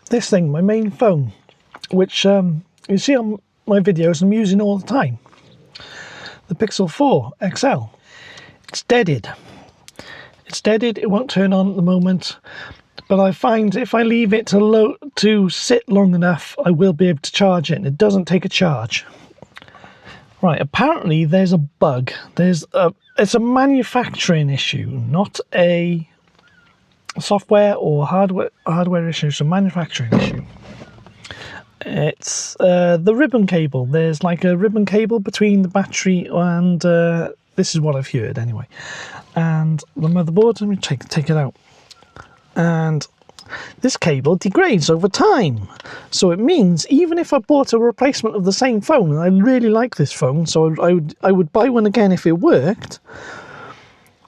this thing, my main phone, which you see on my videos I'm using all the time, the Pixel 4 XL. It's deaded. It's deaded, it won't turn on at the moment, but I find if I leave it to sit long enough, I will be able to charge it, and it doesn't take a charge. Right, apparently there's a bug. It's a manufacturing issue, not a software or hardware issue. It's a manufacturing issue. It's the ribbon cable. There's like a ribbon cable between the battery and this is what I've heard anyway, and the motherboard. Let me take it out. And this cable degrades over time, so it means even if I bought a replacement of the same phone, and I really like this phone, so I would buy one again if it worked,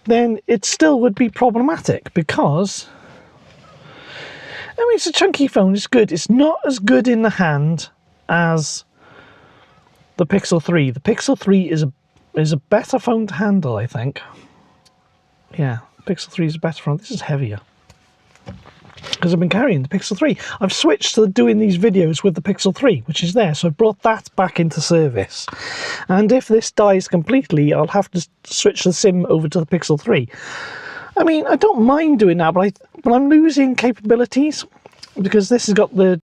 then it still would be problematic, because I mean, it's a chunky phone, it's good. It's not as good in the hand as the Pixel 3. The Pixel 3 is a better phone to handle, I think. Yeah, Pixel 3 is a better phone. This is heavier, because I've been carrying the Pixel 3. I've switched to doing these videos with the Pixel 3, which is there, so I've brought that back into service. And if this dies completely, I'll have to switch the SIM over to the Pixel 3. I mean, I don't mind doing that, but I'm losing capabilities, because this has got the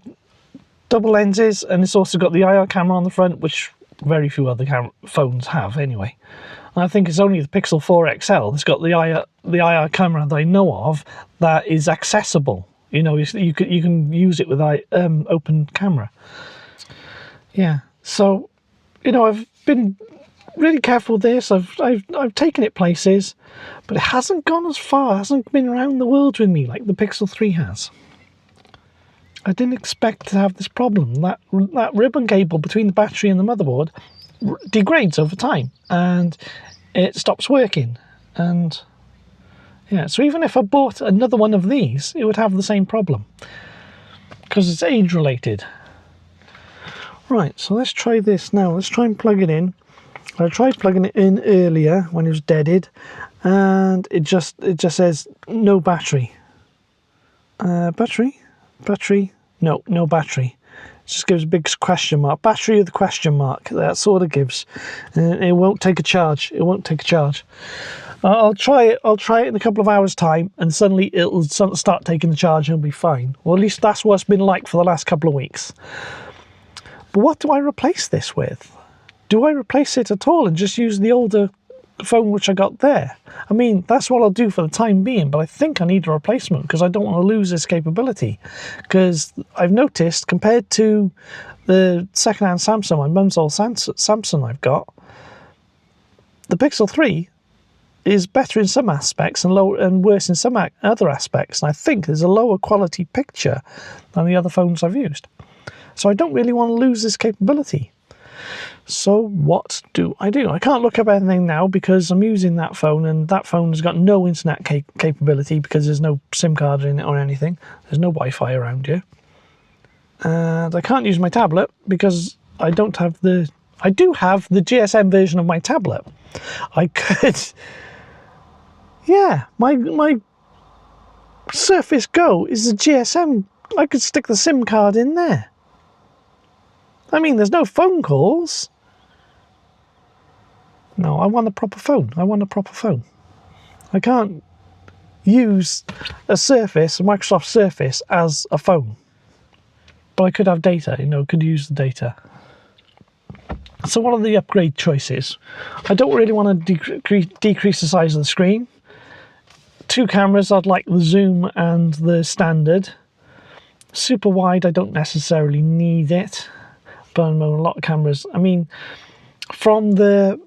double lenses, and it's also got the IR camera on the front, which very few other phones have anyway. And I think it's only the Pixel 4 XL that's got the IR camera that I know of that is accessible. You know, you can use it with open camera. Yeah, so you know, I've been really careful with this. I've taken it places, but it hasn't gone as far. It hasn't been around the world with me like the Pixel 3 has. I didn't expect to have this problem. That ribbon cable between the battery and the motherboard degrades over time, and it stops working. And yeah, so even if I bought another one of these, it would have the same problem, because it's age related. Right, so let's try this now. Let's try and plug it in. I tried plugging it in earlier when it was deaded, and it just says no battery. Battery? No battery. It just gives a big question mark. Battery with a question mark. That's all it gives. It won't take a charge. It won't take a charge. I'll try it. I'll try it in a couple of hours' time, and suddenly it'll start taking the charge and it'll be fine. Or at least that's what it's been like for the last couple of weeks. But what do I replace this with? Do I replace it at all and just use the older phone which I got there? I mean, that's what I'll do for the time being, but I think I need a replacement, because I don't want to lose this capability. Because I've noticed, compared to the second-hand Samsung, my mum's old Samsung I've got, the Pixel 3 is better in some aspects and worse in some other aspects. And I think there's a lower quality picture than the other phones I've used. So I don't really want to lose this capability. So what do? I can't look up anything now, because I'm using that phone, and that phone has got no internet capability, because there's no SIM card in it or anything. There's no Wi-Fi around here. And I can't use my tablet, because I don't have the... I do have the GSM version of my tablet. I could... Yeah, my Surface Go is a GSM. I could stick the SIM card in there. I mean, there's no phone calls. No, I want a proper phone. I can't use a Microsoft Surface as a phone. But I could have data, could use the data. So what are the upgrade choices? I don't really want to decrease the size of the screen. 2 cameras, I'd like the zoom and the standard. Super wide, I don't necessarily need it. But a lot of cameras. I mean, from the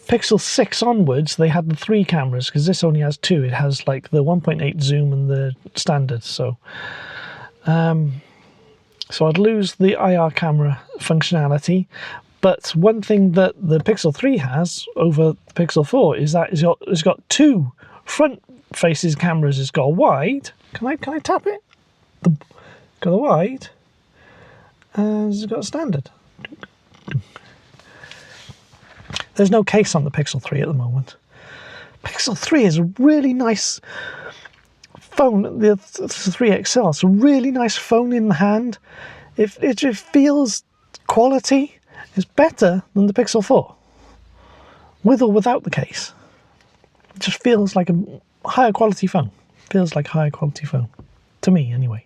Pixel 6 onwards, they had the 3 cameras, because this only has 2. It has like the 1.8 zoom and the standard. So I'd lose the IR camera functionality. But one thing that the Pixel 3 has over the Pixel 4 is that it's got 2 front-facing cameras. It's got a wide. Can I tap it? Got a wide. And it's got a standard. There's no case on the Pixel 3 at the moment. Pixel 3 is a really nice phone, the 3 XL, it's a really nice phone in the hand. It just feels quality. It's better than the Pixel 4, with or without the case. It just feels like a higher quality phone. Feels like a higher quality phone, to me anyway.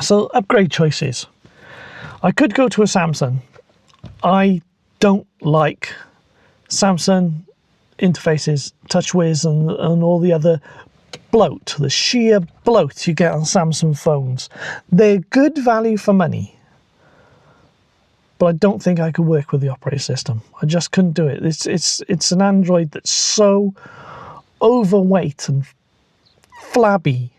So upgrade choices. I could go to a Samsung. I don't like Samsung interfaces, TouchWiz and all the other bloat, the sheer bloat you get on Samsung phones. They're good value for money, but I don't think I could work with the operating system. I just couldn't do it. It's an Android that's so overweight and flabby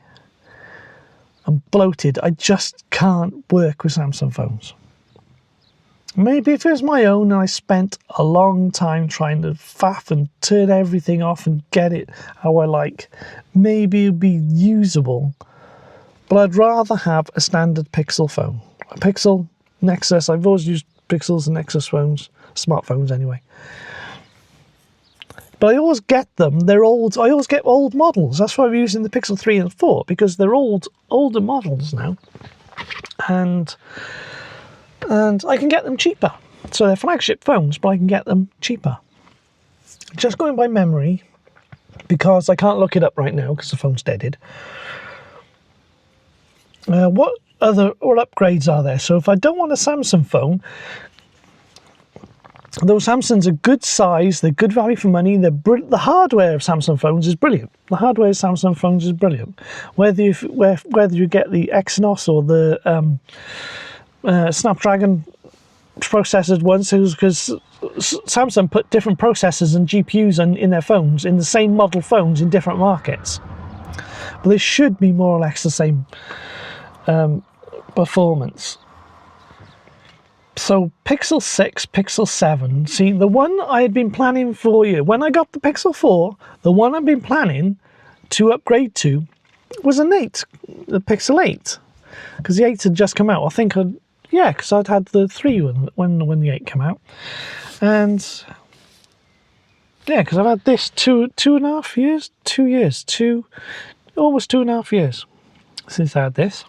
and bloated. I just can't work with Samsung phones. Maybe if it was my own and I spent a long time trying to faff and turn everything off and get it how I like, maybe it'd be usable. But I'd rather have a standard Pixel phone. A Pixel, Nexus, I've always used Pixels and Nexus phones, smartphones anyway. But I always get them, they're old, I always get old models. That's why I'm using the Pixel 3 and 4, because they're older models now. And I can get them cheaper. So they're flagship phones, but I can get them cheaper. Just going by memory, because I can't look it up right now because the phone's deaded. What upgrades are there? So if I don't want a Samsung phone, those Samsungs are good size, they're good value for money, the hardware of Samsung phones is brilliant. The hardware of Samsung phones is brilliant. Whether you get the Exynos or the Snapdragon processors ones, because Samsung put different processors and GPUs in their phones, in the same model phones in different markets. But they should be more or less the same performance. So Pixel 6, Pixel 7, see the one I had been planning for you, when I got the Pixel 4, the one I've been planning to upgrade to was an 8, the Pixel 8, because the 8 had just come out. I think because I'd had the 3 when the 8 came out, and yeah, because I've had this almost 2.5 years since I had this.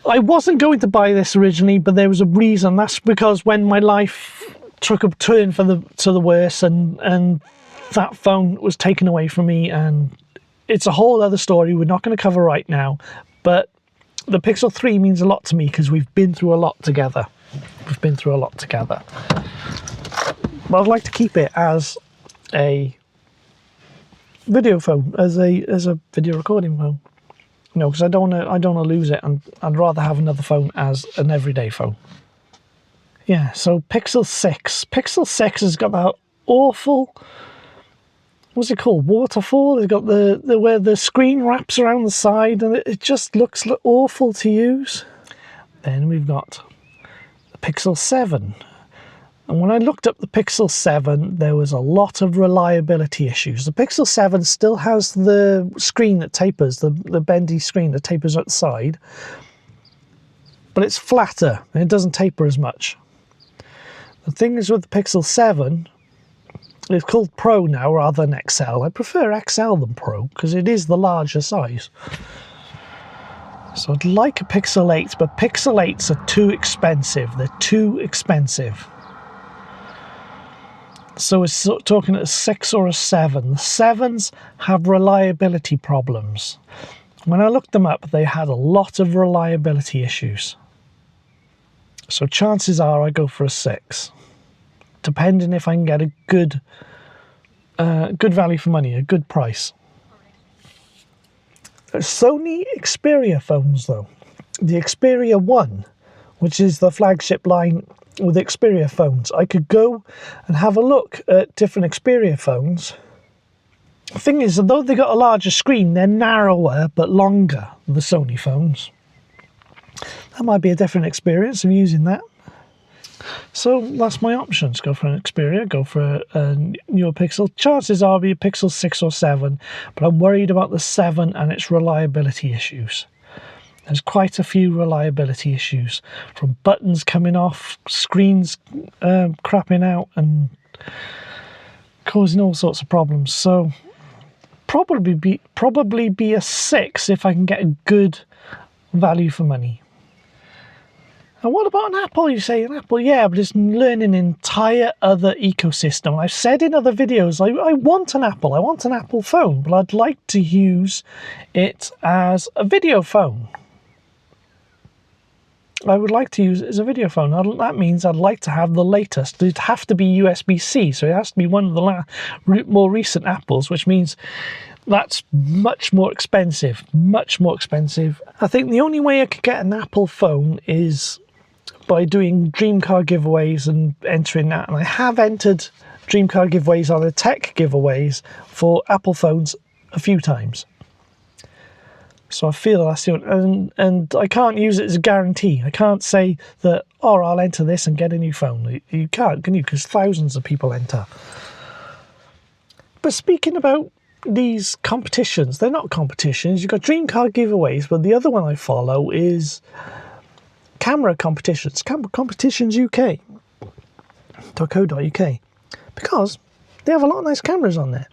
I wasn't going to buy this originally, but there was a reason. That's because when my life took a turn to the worse, and that phone was taken away from me, and it's a whole other story we're not going to cover right now. But the Pixel 3 means a lot to me because we've been through a lot together. But I'd like to keep it as a video phone, as a video recording phone. No, because I don't want to lose it, and I'd rather have another phone as an everyday phone. Yeah, so Pixel 6. Pixel 6 has got that awful, what's it called, waterfall. It's got the where the screen wraps around the side, and it just looks awful to use. Then we've got the Pixel 7. And when I looked up the Pixel 7, there was a lot of reliability issues. The Pixel 7 still has the screen that tapers, the bendy screen that tapers at the side, but it's flatter and it doesn't taper as much. The thing is with the Pixel 7, it's called Pro now rather than XL. I prefer XL than Pro because it is the larger size. So I'd like a Pixel 8, but Pixel 8s are too expensive. They're too expensive. So we're talking a 6 or a 7. The 7s have reliability problems. When I looked them up, they had a lot of reliability issues. So chances are I go for a 6, depending if I can get a good value for money, a good price. Sony Xperia phones though. The Xperia 1, which is the flagship line with Xperia phones. I could go and have a look at different Xperia phones. The thing is, although they got a larger screen, they're narrower but longer than the Sony phones. That might be a different experience of using that. So that's my options. Go for an Xperia, go for a newer Pixel. Chances are it'll be a Pixel 6 or 7, but I'm worried about the 7 and its reliability issues. There's quite a few reliability issues, from buttons coming off, screens crapping out, and causing all sorts of problems. So probably be a 6 if I can get a good value for money. And what about an Apple? You say an Apple, yeah, but it's learning an entire other ecosystem. I've said in other videos, I want an Apple. I want an Apple phone, but I'd like to use it as a video phone. I would like to use it as a video phone. That means I'd like to have the latest. It'd have to be USB-C, so it has to be one of the more recent Apples, which means that's much more expensive. Much more expensive. I think the only way I could get an Apple phone is by doing dream car giveaways and entering that. And I have entered dream car giveaways on the tech giveaways for Apple phones a few times. So I feel that's the only, and I can't use it as a guarantee. I can't say that, oh, I'll enter this and get a new phone. You can't, can you? Because thousands of people enter. But speaking about these competitions, they're not competitions. You've got dream car giveaways, but the other one I follow is camera competitions. Camera competitions UK.co.uk, because they have a lot of nice cameras on there.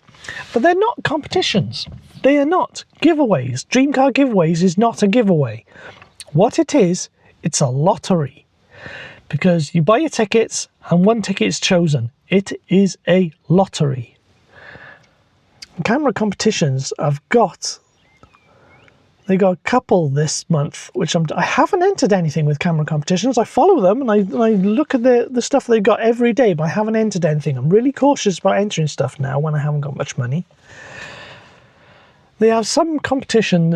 But they're not competitions. They are not giveaways. Dream car giveaways is not a giveaway. What it is, it's a lottery. Because you buy your tickets and one ticket is chosen. It is a lottery. Camera competitions they got a couple this month, which I haven't entered anything with camera competitions. I follow them and I look at the stuff they've got every day, but I haven't entered anything. I'm really cautious about entering stuff now when I haven't got much money. They have some competition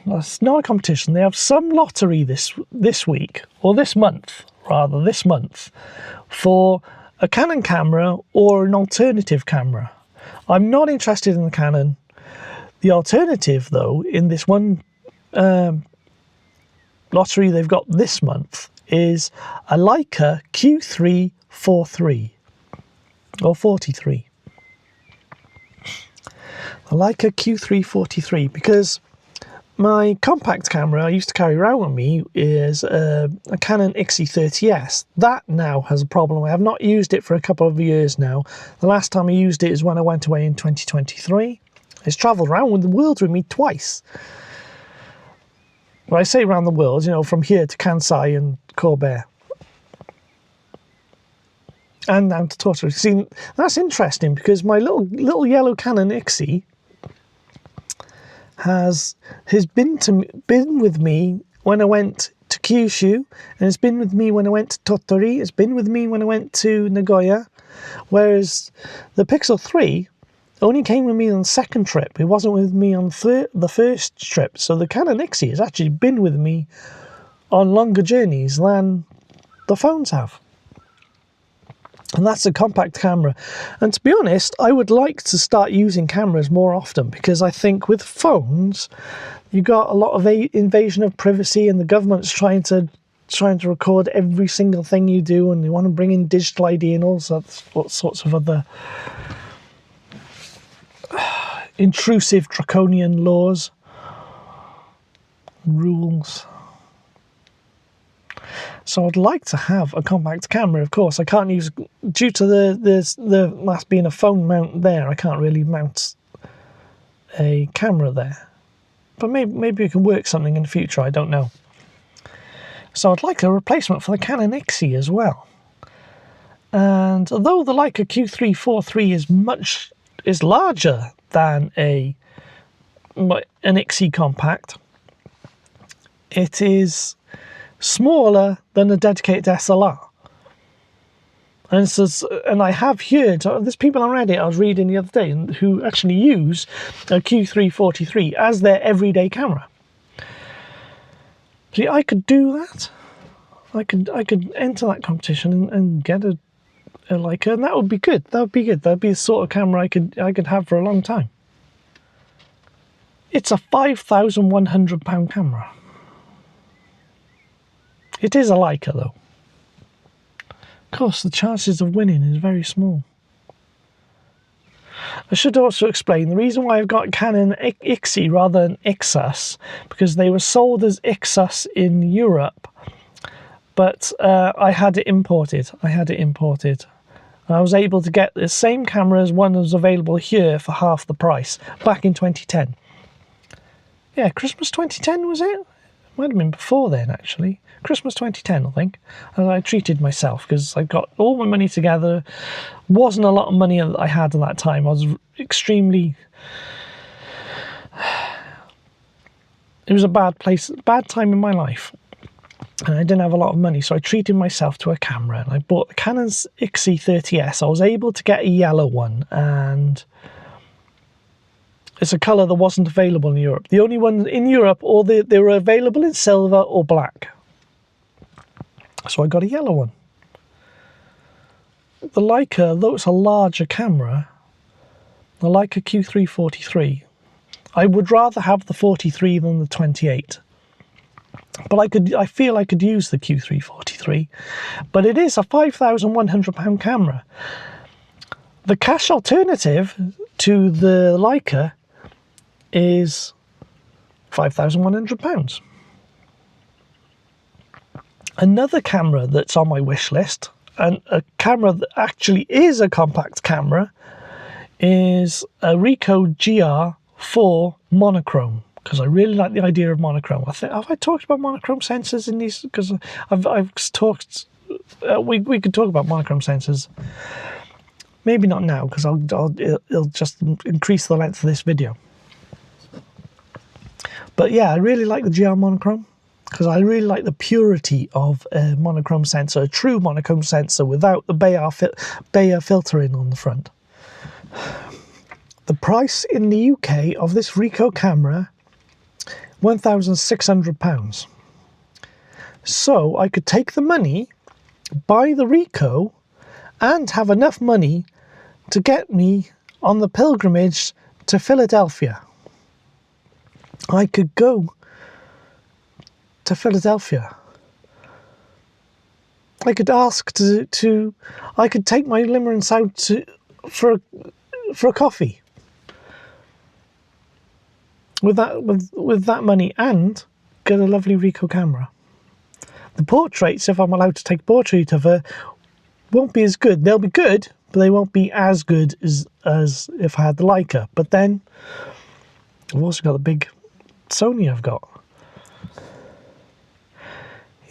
it's not a competition. They have some lottery this week, or this month, for a Canon camera or an alternative camera. I'm not interested in the Canon. The alternative, though, in this one lottery they've got this month is a Leica Q3 43 or 43. A Leica Q3 43, because my compact camera I used to carry around with me is a Canon XE30S. That now has a problem. I have not used it for a couple of years now. The last time I used it is when I went away in 2023. It's travelled around the world with me twice. When I say around the world, from here to Kansai and Corbett. And down to Tortoise. See, that's interesting because my little yellow Canon XE has been with me when I went to Kyushu, and it's been with me when I went to Tottori, it's been with me when I went to Nagoya, whereas the Pixel 3 only came with me on the second trip. It wasn't with me on the first trip. So the Canon XE has actually been with me on longer journeys than the phones have. And that's a compact camera. And to be honest, I would like to start using cameras more often, because I think with phones, you got a lot of invasion of privacy, and the government's trying to record every single thing you do, and they want to bring in digital ID and all sorts of other intrusive draconian laws, rules. So I'd like to have a compact camera. Of course, I can't use, due to the last being a phone mount there, I can't really mount a camera there. But maybe we can work something in the future, I don't know. So I'd like a replacement for the Canon XE as well. And although the Leica Q3 43 is larger than an XE compact, it is smaller than a dedicated SLR. And I have heard, there's people on Reddit I was reading the other day who actually use a Q3 43 as their everyday camera. See, I could do that. I could enter that competition and get a Leica, and that would be good. That would be good. That'd be the sort of camera I could have for a long time. It's a £5,100 camera. It is a Leica, though. Of course, the chances of winning is very small. I should also explain the reason why I've got Canon XE rather than Ixus, because they were sold as Ixus in Europe, but I had it imported. I was able to get the same camera as one that was available here for half the price back in 2010. Yeah, Christmas 2010 was it? Might have been before then, actually. Christmas 2010, I think. And I treated myself because I got all my money together. Wasn't a lot of money that I had at that time. I was extremely... It was a bad time in my life. And I didn't have a lot of money, so I treated myself to a camera. And I bought the Canon XE30S. I was able to get a yellow one, and it's a colour that wasn't available in Europe. The only one in Europe, they were available in silver or black. So I got a yellow one. The Leica, though it's a larger camera, the Leica Q343, I would rather have the 43 than the 28. But I feel I could use the Q343. But it is a £5,100 camera. The cash alternative to the Leica is £5,100. Another camera that's on my wish list, and a camera that actually is a compact camera, is a Ricoh GR4 monochrome, because I really like the idea of monochrome. Have I talked about monochrome sensors in these? Because I've talked. We could talk about monochrome sensors. Maybe not now, because it'll just increase the length of this video. But yeah, I really like the GR monochrome, because I really like the purity of a monochrome sensor, a true monochrome sensor without the Bayer filtering on the front. The price in the UK of this Ricoh camera, £1,600. So I could take the money, buy the Ricoh, and have enough money to get me on the pilgrimage to Philadelphia. I could go to Philadelphia. I could ask I could take my limerence out for a coffee with that money and get a lovely Ricoh camera. The portraits, if I'm allowed to take a portrait of her, won't be as good. They'll be good, but they won't be as good as if I had the Leica. But then I've also got the big Sony I've got.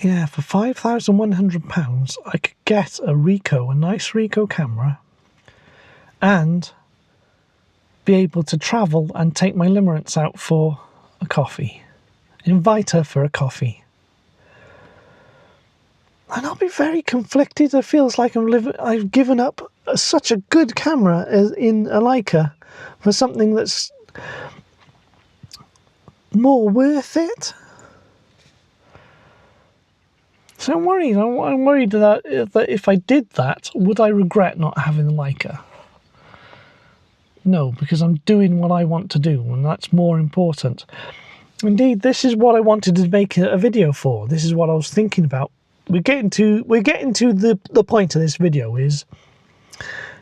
Yeah, for £5,100 I could get a nice Ricoh camera, and be able to travel and take my limerence out for a coffee. Invite her for a coffee. And I'll be very conflicted. It feels like I've given up such a good camera in a Leica for something that's more worth it. So I'm worried. I'm worried that if I did that, would I regret not having the Leica? No, because I'm doing what I want to do, and that's more important. Indeed, this is what I wanted to make a video for. This is what I was thinking about. We're getting to the point of this video is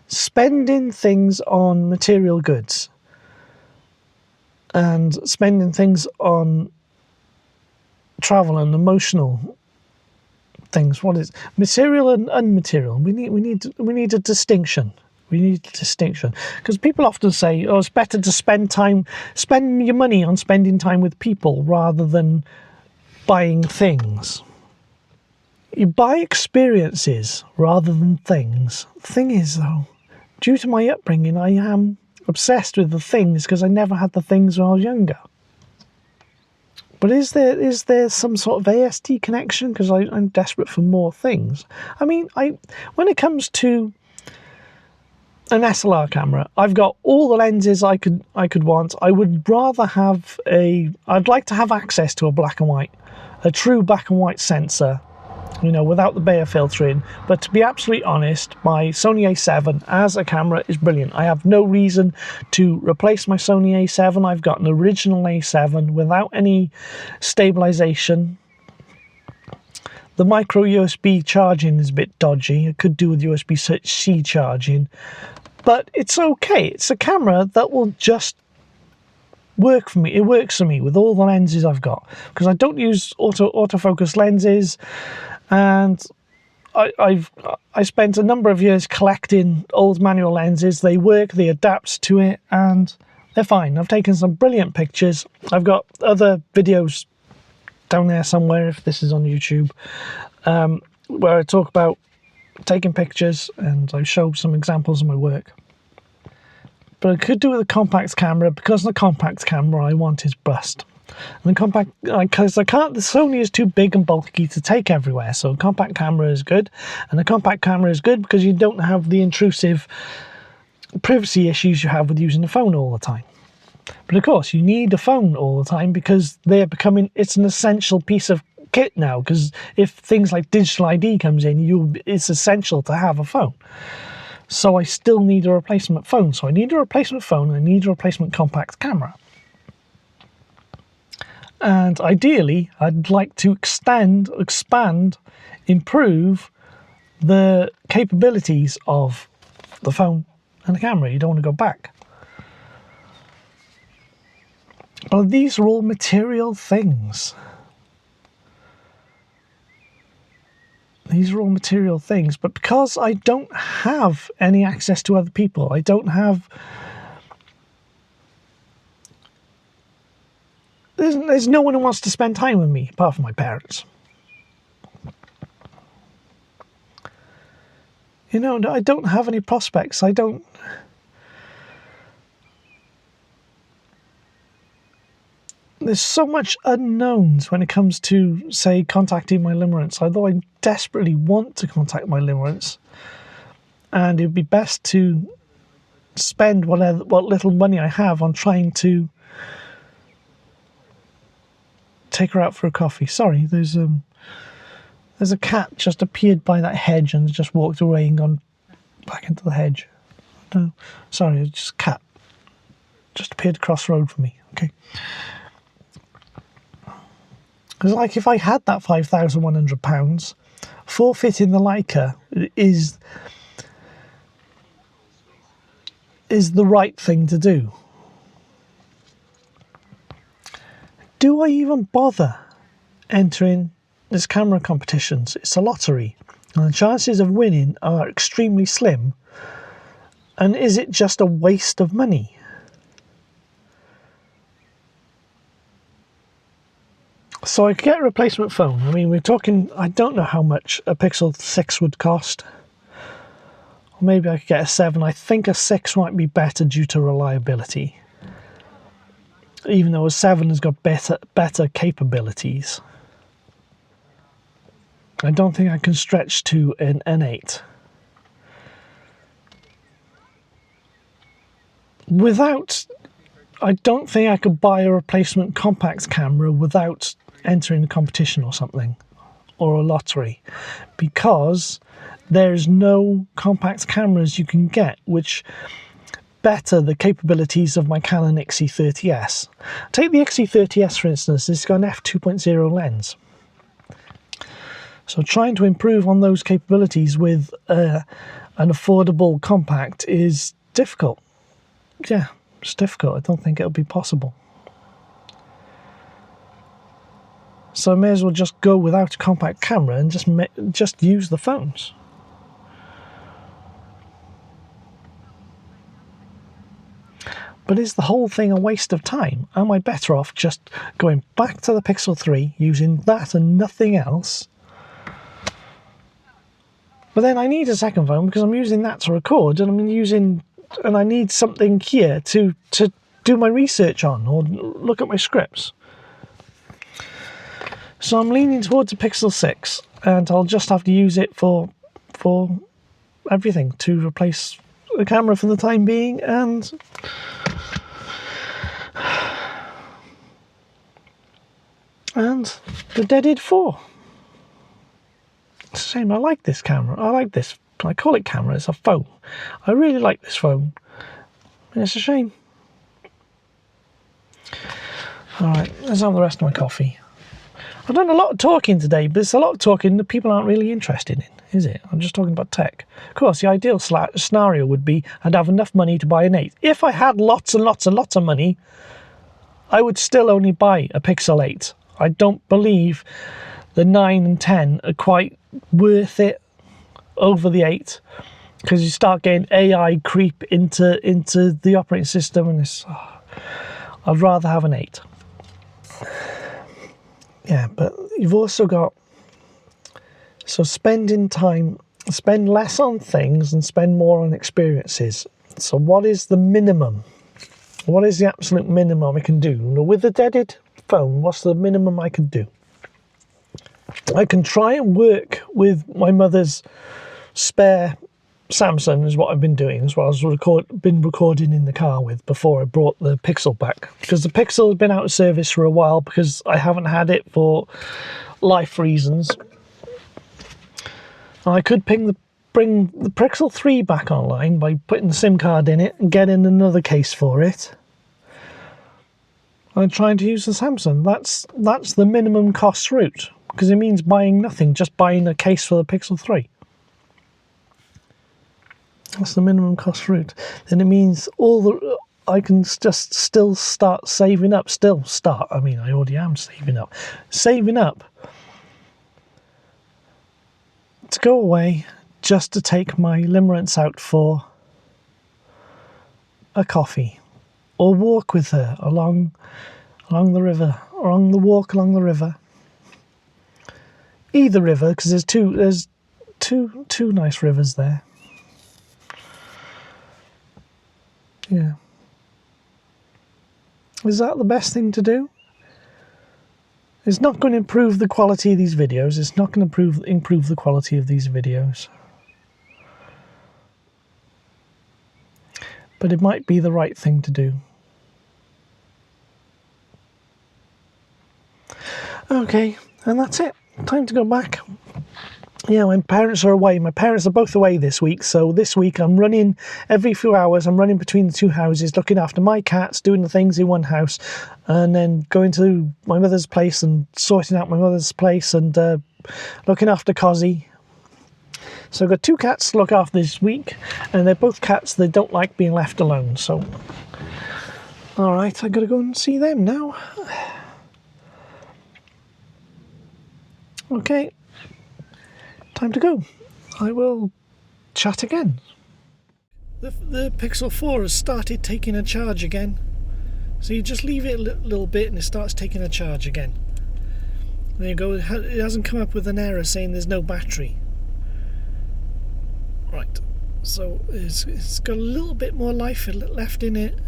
spending things on material goods and spending things on travel and emotional things. What is material and unmaterial? We need a distinction. We need a distinction, because people often say, "Oh, it's better to spend your money on spending time with people rather than buying things." You buy experiences rather than things. The thing is, though, due to my upbringing, I am obsessed with the things because I never had the things when I was younger. But is there some sort of ASD connection? Because I'm desperate for more things. I mean, when it comes to an SLR camera, I've got all the lenses I could want. I would rather have I'd like to have access to a true black and white sensor, without the Bayer filtering. But to be absolutely honest, my Sony A7 as a camera is brilliant. I have no reason to replace my Sony A7. I've got an original A7 without any stabilization. The micro USB charging is a bit dodgy. It could do with USB-C charging. But it's okay. It's a camera that will just work for me. It works for me with all the lenses I've got, because I don't use autofocus lenses, and I spent a number of years collecting old manual lenses. They work, they adapt to it, and they're fine. I've taken some brilliant pictures. I've got other videos down there somewhere, if this is on YouTube, where I talk about taking pictures and I show some examples of my work. But I could do with a compact camera, because the compact camera I want is bust. And the compact, because I can't, the Sony is too big and bulky to take everywhere, so a compact camera is good. And a compact camera is good because you don't have the intrusive privacy issues you have with using a phone all the time. But of course, you need a phone all the time because it's an essential piece of kit now, because if things like digital ID comes in, it's essential to have a phone. So I still need a replacement phone. So I need a replacement phone and I need a replacement compact camera. And ideally, I'd like to expand, improve the capabilities of the phone and the camera. You don't want to go back. But these are all material things. These are all material things. But because I don't have any access to other people, there's no one who wants to spend time with me, apart from my parents. You know, I don't have any prospects. There's so much unknowns when it comes to, say, contacting my limerence. Although I desperately want to contact my limerence, and it would be best to spend what little money I have on trying to take her out for a coffee. Sorry, there's a cat just appeared by that hedge and just walked away and gone back into the hedge. No, sorry, it's just a cat. Just appeared across the road from me. Okay. Because, like, if I had that £5,100, forfeiting the Leica is the right thing to do. Do I even bother entering this camera competitions? It's a lottery, and the chances of winning are extremely slim. And is it just a waste of money? So I could get a replacement phone. I mean, we're talking, I don't know how much a Pixel 6 would cost. Or maybe I could get a 7. I think a 6 might be better due to reliability, even though a 7 has got better capabilities. I don't think I can stretch to an N8. I don't think I could buy a replacement compact camera without entering a competition or something, or a lottery, because there's no compact cameras you can get which better the capabilities of my Canon XE30S. Take the XE30S for instance. It's got an f2.0 lens. So trying to improve on those capabilities with an affordable compact is difficult. Yeah, it's difficult. I don't think it'll be possible. So I may as well just go without a compact camera and just use the phones. But is the whole thing a waste of time? Am I better off just going back to the Pixel 3, using that and nothing else? But then I need a second phone because I'm using that to record, and I need something here to do my research on or look at my scripts. So I'm leaning towards a Pixel 6, and I'll just have to use it for everything, to replace the camera for the time being, and the Deadid 4. It's a shame. I like this camera. I call it camera. It's a phone. I really like this phone. It's a shame. Alright, let's have the rest of my coffee. I've done a lot of talking today, but it's a lot of talking that people aren't really interested in, is it? I'm just talking about tech. Of course, the ideal scenario would be I'd have enough money to buy an 8. If I had lots and lots and lots of money, I would still only buy a Pixel 8. I don't believe the 9 and 10 are quite worth it over the 8, because you start getting AI creep into the operating system, and I'd rather have an 8. Yeah, but you've also got, so spend less on things and spend more on experiences. So what is the minimum? What is the absolute minimum I can do? With the deaded phone, what's the minimum I can do? I can try and work with my mother's spare Samsung, is what I've been doing, as well as been recording in the car with before I brought the Pixel back. Because the Pixel has been out of service for a while because I haven't had it for life reasons. And I could bring the Pixel 3 back online by putting the SIM card in it and getting another case for it. I'm trying to use the Samsung. That's the minimum cost route, because it means buying nothing, just buying a case for the Pixel 3. That's the minimum cost route. Then it means I can just still start saving up. I mean, I already am saving up. Saving up to go away just to take my limerence out for a coffee, or walk with her along the river, or on the walk along the river. Either river, because there's two nice rivers there. Yeah. Is that the best thing to do? It's not going to improve the quality of these videos. It's not going to improve the quality of these videos. But it might be the right thing to do. Okay, and that's it. Time to go back. Yeah, my parents are away. My parents are both away this week. So this week I'm running every few hours. I'm running between the two houses, looking after my cats, doing the things in one house, and then going to my mother's place and sorting out my mother's place, and looking after Cozzy. So I've got 2 cats to look after this week, and they're both cats that don't like being left alone. So, all right, I've got to go and see them now. Okay. Time to go. I will chat again. The Pixel 4 has started taking a charge again. So you just leave it a little bit and it starts taking a charge again. There you go. It hasn't come up with an error saying there's no battery. Right. So it's got a little bit more life left in it.